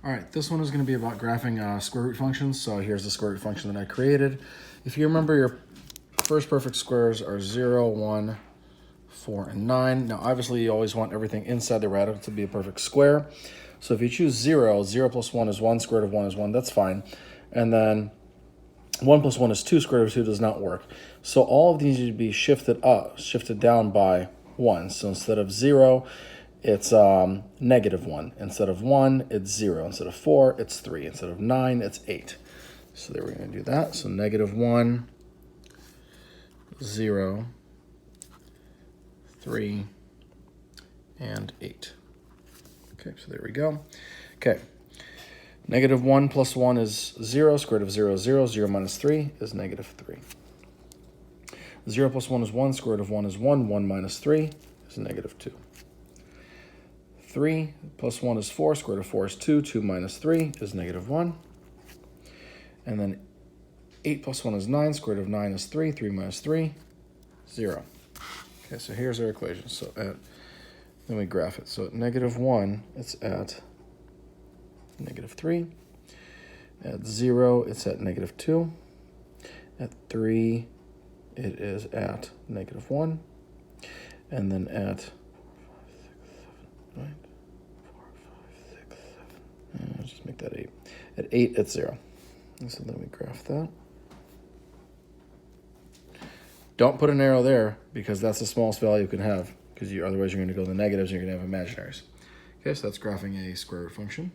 All right, this one is going to be about graphing square root functions. So here's the square root function that I created. If you remember, your first perfect squares are 0, 1, 4, and 9. Now, obviously, you always want everything inside the radical to be a perfect square. So if you choose 0, 0 plus 1 is 1, square root of 1 is 1, that's fine. And then 1 plus 1 is 2, square root of 2 does not work. So all of these need to be shifted down by 1. So instead of 0, it's negative 1. Instead of 1, it's 0. Instead of 4, it's 3. Instead of 9, it's 8. So there we're going to do that. So negative 1, 0, 3, and 8. Okay, so there we go. Okay. Negative 1 plus 1 is 0. Square root of 0 is 0. 0 minus 3 is negative 3. 0 plus 1 is 1. Square root of 1 is 1. 1 minus 3 is negative 2. 3 plus 1 is 4. Square root of 4 is 2. 2 minus 3 is negative 1. And then 8 plus 1 is 9. Square root of 9 is 3. 3 minus 3, 0. Okay, so here's our equation. So then we graph it. So at negative 1, it's at negative 3. At 0, it's at negative 2. At 3, it is at negative 1. And then at 4, 5, 6, 7, just make that 8. At 8, it's 0. And so then we graph that. Don't put an arrow there because that's the smallest value you can have, because otherwise you're going to go to the negatives and you're going to have imaginaries. Okay, so that's graphing a square root function.